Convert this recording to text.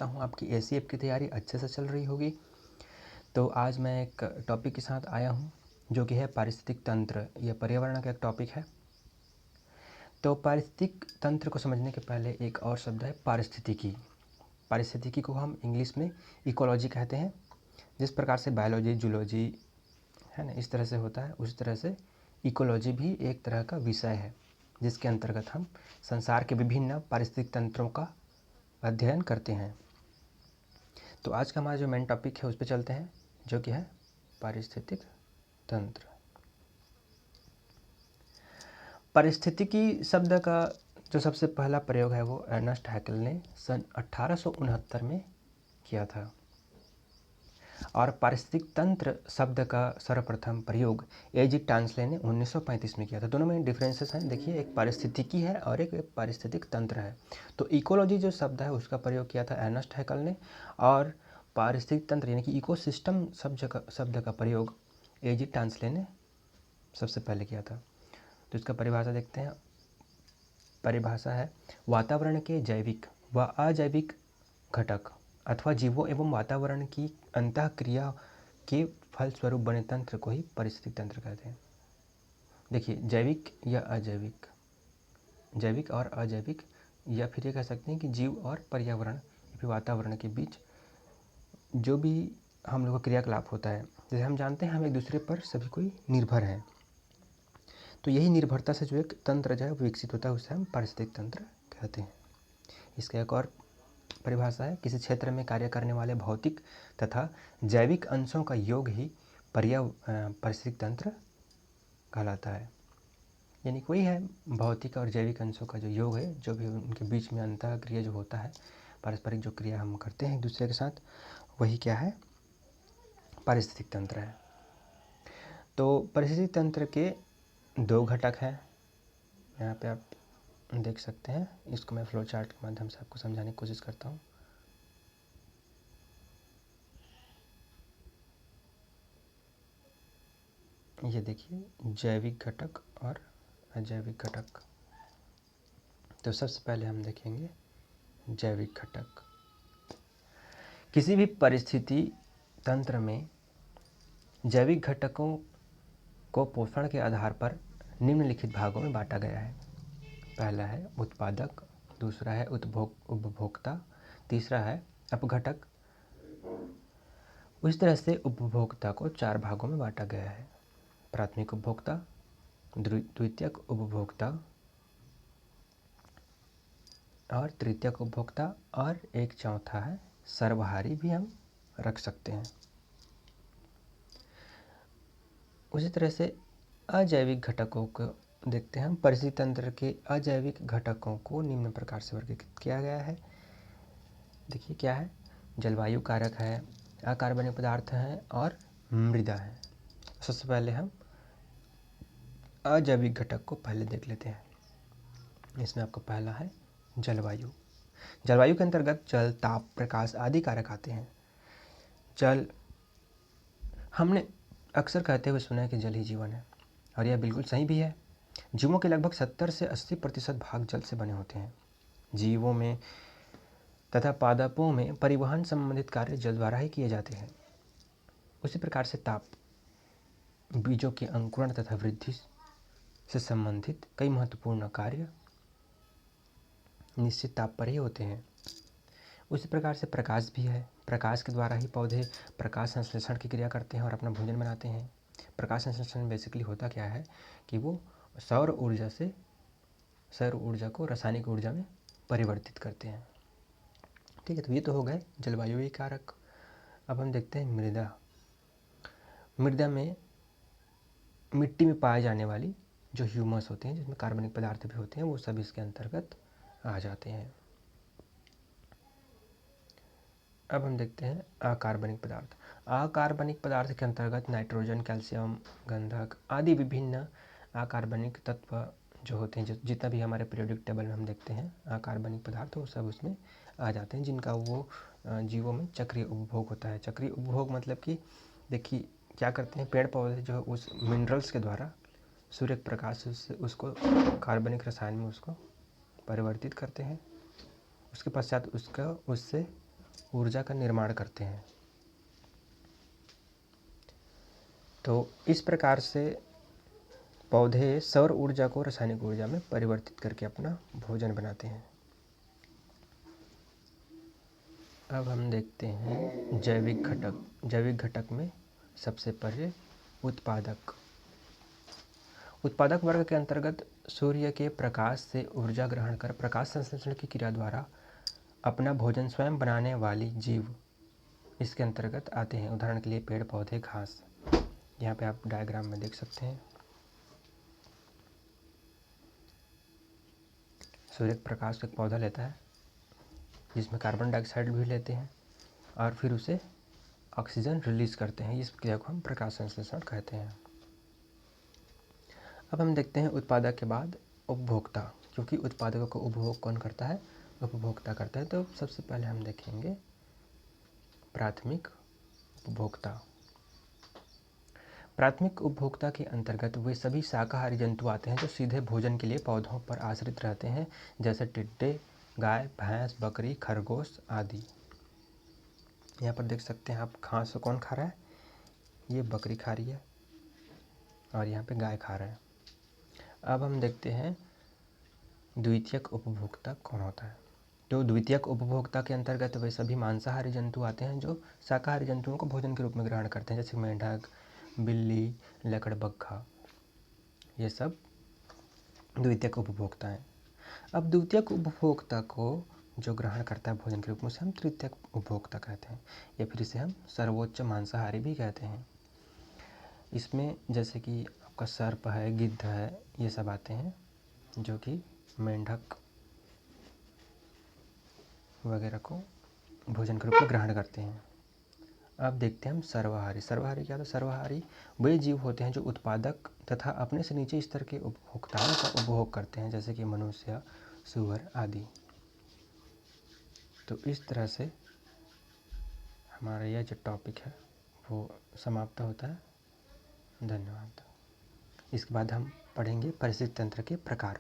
करता हूँ आपकी एसीएफ की तैयारी अच्छे से चल रही होगी। तो आज मैं एक टॉपिक के साथ आया हूँ जो कि है पारिस्थितिक तंत्र। यह पर्यावरण का एक टॉपिक है। तो पारिस्थितिक तंत्र को समझने के पहले एक और शब्द है पारिस्थितिकी। पारिस्थितिकी को हम इंग्लिश में इकोलॉजी कहते हैं। जिस प्रकार से बायोलॉजी, जूलॉजी है ना, इस तरह से होता है, उसी तरह से इकोलॉजी भी एक तरह का विषय है जिसके अंतर्गत हम संसार के विभिन्न पारिस्थितिक तंत्रों का अध्ययन करते हैं। तो आज का हमारा जो मेन टॉपिक है उस पर चलते हैं, जो कि है पारिस्थितिक तंत्र। पारिस्थितिकी शब्द का जो सबसे पहला प्रयोग है वो अर्नेस्ट हैकेल ने सन 1869 में किया था। और पारिस्थितिक तंत्र शब्द का सर्वप्रथम प्रयोग एजी टांसले ने 1935 में किया था। दोनों में डिफरेंसेस हैं। देखिए, एक पारिस्थितिकी है और एक पारिस्थितिक तंत्र है। तो इकोलॉजी जो शब्द है उसका प्रयोग किया था अर्नेस्ट हैकेल ने, और पारिस्थितिक तंत्र यानी कि इकोसिस्टम शब्द का प्रयोग एजी टांसले ने सबसे पहले किया था। तो इसका परिभाषा देखते हैं। परिभाषा है, वातावरण के जैविक व अजैविक घटक अथवा जीवों एवं वातावरण की अंतःक्रिया के फलस्वरूप बने तंत्र को ही पारिस्थितिक तंत्र कहते हैं। देखिए, जैविक या अजैविक, जैविक और अजैविक, या फिर ये कह सकते हैं कि जीव और पर्यावरण या फिर वातावरण के बीच जो भी हम लोग का क्रियाकलाप होता है, जैसे हम जानते हैं हम एक दूसरे पर सभी कोई निर्भर है, तो यही निर्भरता से जो एक तंत्र जो है वो विकसित होता है, उसे हम पारिस्थितिक तंत्र कहते हैं। इसका एक और परिभाषा है, किसी क्षेत्र में कार्य करने वाले भौतिक तथा जैविक अंशों का योग ही पारिस्थितिक तंत्र कहलाता है। यानी कोई है भौतिक और जैविक अंशों का जो योग है, जो भी उनके बीच में अंतःक्रिया जो होता है, पारस्परिक जो क्रिया हम करते हैं एक दूसरे के साथ, वही क्या है, पारिस्थितिक तंत्र है। तो पारिस्थितिक तंत्र के दो घटक हैं। यहाँ पे आप देख सकते हैं। इसको मैं फ्लो चार्ट के माध्यम से आपको समझाने की कोशिश करता हूँ। ये देखिए, जैविक घटक और अजैविक घटक। तो सबसे पहले हम देखेंगे जैविक घटक। किसी भी परिस्थिति तंत्र में जैविक घटकों को पोषण के आधार पर निम्नलिखित भागों में बांटा गया है। पहला है उत्पादक, दूसरा है उपभोक्ता, तीसरा है अपघटक। उस तरह से उपभोक्ता को 4 भागों में बांटा गया है। प्राथमिक उपभोक्ता, द्वितीयक उपभोक्ता और तृतीयक उपभोक्ता, और एक चौथा है सर्वहारी भी हम रख सकते हैं। उसी तरह से अजैविक घटकों को देखते हैं हम। परिस्थिति तंत्र के अजैविक घटकों को निम्न प्रकार से वर्गीकृत किया गया है। देखिए क्या है, जलवायु कारक है, अकार्बनिक पदार्थ हैं और मृदा है। सबसे पहले हम अजैविक घटक को पहले देख लेते हैं। इसमें आपका पहला है जलवायु। जलवायु के अंतर्गत जल, ताप, प्रकाश आदि कारक आते हैं। जल, हमने अक्सर कहते हुए सुना है कि जल ही जीवन है, और यह बिल्कुल सही भी है। जीवों के लगभग 70 से 80% भाग जल से बने होते हैं। जीवों में तथा पादपों में परिवहन संबंधित कार्य जल द्वारा ही किए जाते हैं। उसी प्रकार से ताप, बीजों के अंकुरण तथा वृद्धि से संबंधित कई महत्वपूर्ण कार्य निश्चित ताप पर ही होते हैं। उसी प्रकार से प्रकाश भी है। प्रकाश के द्वारा ही पौधे प्रकाश संश्लेषण की क्रिया करते हैं और अपना भोजन बनाते हैं। प्रकाश संश्लेषण बेसिकली होता क्या है कि वो सौर ऊर्जा को रासायनिक ऊर्जा में परिवर्तित करते हैं। ठीक है, तो ये तो हो गए जलवायु के कारक। अब हम देखते हैं मृदा। मृदा में मिट्टी में पाए जाने वाली जो ह्यूमस होते हैं, जिसमें कार्बनिक पदार्थ भी होते हैं, वो सब इसके अंतर्गत आ जाते हैं। अब हम देखते हैं अकार्बनिक पदार्थ। अकार्बनिक पदार्थ के अंतर्गत नाइट्रोजन, कैल्शियम, गंधक आदि विभिन्न अकार्बनिक तत्व जो होते हैं, जितना भी हमारे पीरियोडिक टेबल में हम देखते हैं अकार्बनिक पदार्थ, वो सब उसमें आ जाते हैं, जिनका वो जीवों में चक्रीय उपभोग होता है। चक्रीय उपभोग मतलब कि देखिए क्या करते हैं, पेड़ पौधे जो है उस मिनरल्स के द्वारा सूर्य प्रकाश से उसको कार्बनिक रसायन में उसको परिवर्तित करते हैं। उसके पश्चात उससे ऊर्जा का निर्माण करते हैं। तो इस प्रकार से पौधे सौर ऊर्जा को रासायनिक ऊर्जा में परिवर्तित करके अपना भोजन बनाते हैं। अब हम देखते हैं जैविक घटक। जैविक घटक में सबसे पहले उत्पादक। उत्पादक वर्ग के अंतर्गत सूर्य के प्रकाश से ऊर्जा ग्रहण कर प्रकाश संश्लेषण की क्रिया द्वारा अपना भोजन स्वयं बनाने वाली जीव इसके अंतर्गत आते हैं। उदाहरण के लिए पेड़, पौधे, घास। यहाँ पे आप डायग्राम में देख सकते हैं। सूर्य के प्रकाश एक पौधा लेता है जिसमें कार्बन डाइऑक्साइड भी लेते हैं और फिर उसे ऑक्सीजन रिलीज करते हैं। इस क्रिया को हम प्रकाश संश्लेषण कहते हैं। अब हम देखते हैं उत्पादक के बाद उपभोक्ता, क्योंकि उत्पादकों को उपभोग कौन करता है? उपभोक्ता करता है। तो सबसे पहले हम देखेंगे प्राथमिक उपभोक्ता। प्राथमिक उपभोक्ता के अंतर्गत वे सभी शाकाहारी जंतु आते हैं जो सीधे भोजन के लिए पौधों पर आश्रित रहते हैं, जैसे टिड्डे, गाय, भैंस, बकरी, खरगोश आदि। यहाँ पर देख सकते हैं आप, घास कौन खा रहा है? ये बकरी खा रही है और यहाँ पे गाय खा रहा है। अब हम देखते हैं द्वितीयक उपभोक्ता कौन होता है। तो द्वितीयक उपभोक्ता के अंतर्गत वे सभी मांसाहारी जंतु आते हैं जो शाकाहारी जंतुओं को भोजन के रूप में ग्रहण करते हैं, जैसे मेंढक, बिल्ली, लकड़बग्घा। ये सब द्वितीयक उपभोक्ता हैं। अब द्वितीयक उपभोक्ता को जो ग्रहण करता है भोजन के रूप में, उसे हम तृतीयक उपभोक्ता कहते हैं, या फिर इसे हम सर्वोच्च मांसाहारी भी कहते हैं। इसमें जैसे कि आपका सर्प है, गिद्ध है, ये सब आते हैं जो कि मेंढक वगैरह को भोजन के रूप में ग्रहण करते हैं। अब देखते हैं हम सर्वाहारी। सर्वाहारी क्या होता है? सर्वाहारी वे जीव होते हैं जो उत्पादक तथा अपने से नीचे स्तर के उपभोक्ताओं का उपभोग करते हैं, जैसे कि मनुष्य, सूअर आदि। तो इस तरह से हमारा यह जो टॉपिक है वो समाप्त होता है। धन्यवाद। इसके बाद हम पढ़ेंगे परिस्थिति तंत्र के प्रकार।